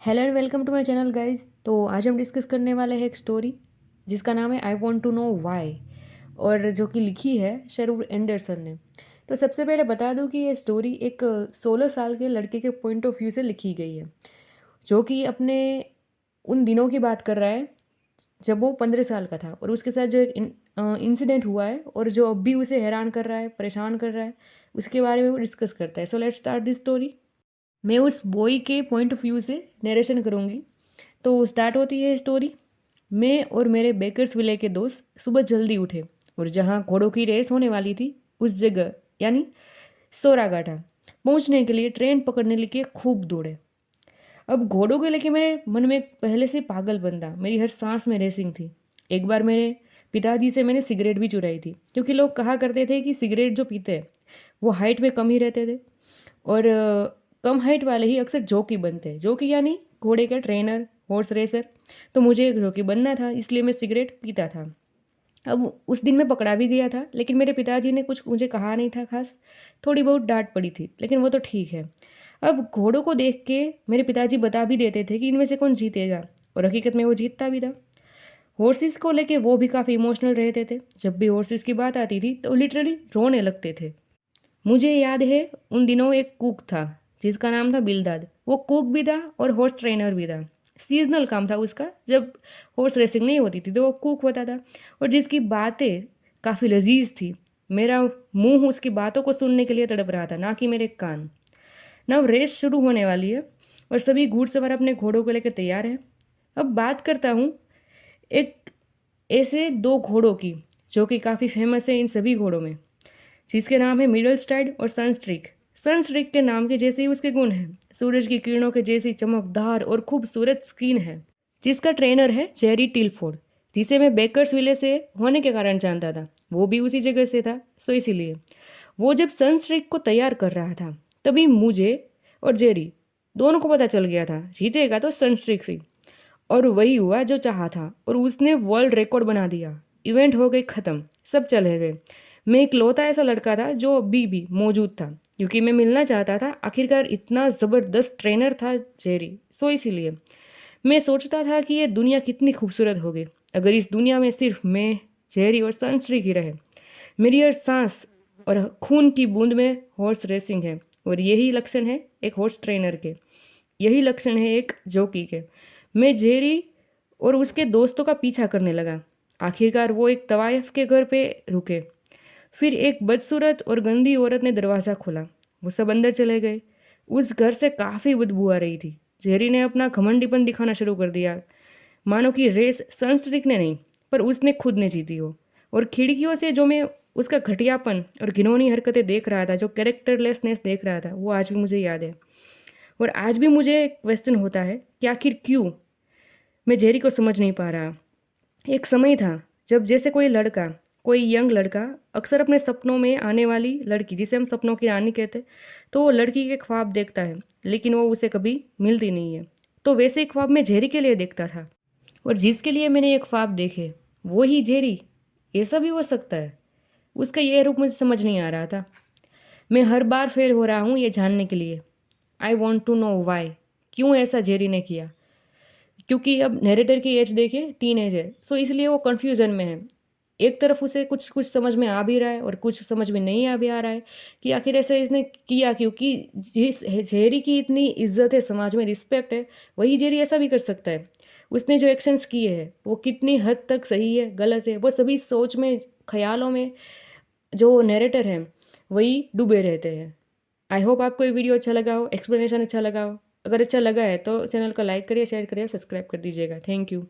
Hello and welcome to my channel guys. तो आज हम डिस्कस करने वाले हैं एक स्टोरी जिसका नाम है I want to know why, और जो कि लिखी है शेरूर एंडरसन ने। तो सबसे पहले बता दूं कि ये स्टोरी एक 16 साल के लड़के के पॉइंट ऑफ व्यू से लिखी गई है, जो कि अपने उन दिनों की बात कर रहा है जब वो 15 साल का था, और उसके साथ जो एक इंसिडेंट हुआ है और जो अब भी उसे हैरान कर रहा है, परेशान कर रहा है, उसके बारे में वो डिस्कस करता है। So let's start this story. मैं उस बॉय के पॉइंट ऑफ व्यू से नरेशन करूँगी। तो स्टार्ट होती है स्टोरी। मैं और मेरे बेकर्स विले के दोस्त सुबह जल्दी उठे और जहाँ घोड़ों की रेस होने वाली थी उस जगह यानी सोरागाटा पहुँचने के लिए ट्रेन पकड़ने के लिए खूब दौड़े। अब घोड़ों को लेके मेरे मन में पहले से पागलपन था, मेरी हर सांस में रेसिंग थी। एक बार मेरे पिताजी से मैंने सिगरेट भी चुराई थी, क्योंकि लोग कहा करते थे कि सिगरेट जो पीते हैं वो हाइट में कम ही रहते थे, और कम हाइट वाले ही अक्सर जॉकी बनते हैं। जॉकी यानी घोड़े का ट्रेनर, हॉर्स रेसर। तो मुझे एक जॉकी बनना था, इसलिए मैं सिगरेट पीता था। अब उस दिन मैं पकड़ा भी गया था, लेकिन मेरे पिताजी ने कुछ मुझे कहा नहीं था खास। थोड़ी बहुत डांट पड़ी थी, लेकिन वो तो ठीक है। अब घोड़ों को देख के मेरे पिताजी बता भी देते थे कि इनमें से कौन जीतेगा, और हकीकत में वो जीतता भी था। हॉर्सेस को लेके वो भी काफ़ी इमोशनल रहते थे। जब भी हॉर्सेस की बात आती थी तो लिटरली रोने लगते थे। मुझे याद है उन दिनों एक कुक था जिसका नाम था बिलदाद। वो कुक भी था और हॉर्स ट्रेनर भी था। सीजनल काम था उसका, जब हॉर्स रेसिंग नहीं होती थी तो वो कुक होता था, और जिसकी बातें काफ़ी लजीज थी। मेरा मुंह उसकी बातों को सुनने के लिए तड़प रहा था, ना कि मेरे कान। ना रेस शुरू होने वाली है और सभी घुड़सवार अपने घोड़ों को लेकर तैयार हैं। अब बात करता हूँ एक ऐसे दो घोड़ों की जो कि काफ़ी फेमस है इन सभी घोड़ों में, जिसके नाम है मिडल स्ट्राइड और सनस्ट्रीक। सनस्ट्रीक के नाम के जैसे ही उसके गुण हैं, सूरज की किरणों के जैसी चमकदार और खूबसूरत स्किन है। जिसका ट्रेनर है जेरी टिलफोर्ड, जिसे मैं बेकर्स विले से होने के कारण जानता था। वो भी उसी जगह से था, सो इसीलिए वो जब सनस्ट्रीक को तैयार कर रहा था तभी मुझे और जेरी दोनों को पता चल गया था जीतेगा तो सनस्ट्रीक से। और वही हुआ जो चाहा था, और उसने वर्ल्ड रिकॉर्ड बना दिया। इवेंट हो गई ख़त्म, सब चले गए। मैं इकलौता ऐसा लड़का था जो अभी भी मौजूद था, क्योंकि मैं मिलना चाहता था। आखिरकार इतना ज़बरदस्त ट्रेनर था जेरी, सो इसीलिए मैं सोचता था कि ये दुनिया कितनी खूबसूरत होगी अगर इस दुनिया में सिर्फ मैं, जेरी और सनस्ट्रीक ही रहे। मेरी हर सांस और खून की बूंद में हॉर्स रेसिंग है, और यही लक्षण है एक हॉर्स ट्रेनर के, यही लक्षण है एक जॉकी के। मैं जेरी और उसके दोस्तों का पीछा करने लगा। आखिरकार वो एक तवायफ के घर पे रुके। फिर एक बदसूरत और गंदी औरत ने दरवाज़ा खोला। वो सब अंदर चले गए। उस घर से काफ़ी बदबू आ रही थी। जेरी ने अपना घमंडीपन दिखाना शुरू कर दिया, मानो कि रेस सनस्ट्रिक ने नहीं पर उसने खुद ने जीती हो। और खिड़कियों से जो मैं उसका घटियापन और घिनौनी हरकतें देख रहा था, जो कैरेक्टरलेसनेस देख रहा था, वो आज भी मुझे याद है। और आज भी मुझे क्वेश्चन होता है कि आखिर क्यों मैं जेरी को समझ नहीं पा रहा। एक समय था जब जैसे कोई लड़का, कोई यंग लड़का अक्सर अपने सपनों में आने वाली लड़की, जिसे हम सपनों की रानी कहते, तो वो लड़की के ख्वाब देखता है, लेकिन वो उसे कभी मिलती नहीं है। तो वैसे ही ख्वाब मैं जेरी के लिए देखता था, और जिसके लिए मैंने ये ख्वाब देखे वो ही जेरी। ऐसा भी हो सकता है? उसका यह रूप मुझे समझ नहीं आ रहा था। मैं हर बार फेल हो रहा हूँ ये जानने के लिए। I want to know why, क्यों ऐसा जेरी ने किया। क्योंकि अब नैरेटर की एज देखिए, टीन एज है, सो इसलिए वो कन्फ्यूज़न में है। एक तरफ उसे कुछ कुछ समझ में आ भी रहा है और कुछ समझ में नहीं आ भी आ रहा है कि आखिर ऐसे इसने किया, क्योंकि जिस जेरी की इतनी इज्जत है समाज में, रिस्पेक्ट है, वही जेरी ऐसा भी कर सकता है। उसने जो एक्शंस किए हैं वो कितनी हद तक सही है, गलत है, वो सभी सोच में, ख्यालों में जो नैरेटर हैं वही डूबे रहते हैं। आई होप आपको ये वीडियो अच्छा लगा हो, एक्सप्लेनेशन अच्छा लगा हो। अगर अच्छा लगा है तो चैनल को लाइक करिए, शेयर करिए, सब्सक्राइब कर दीजिएगा। Thank you.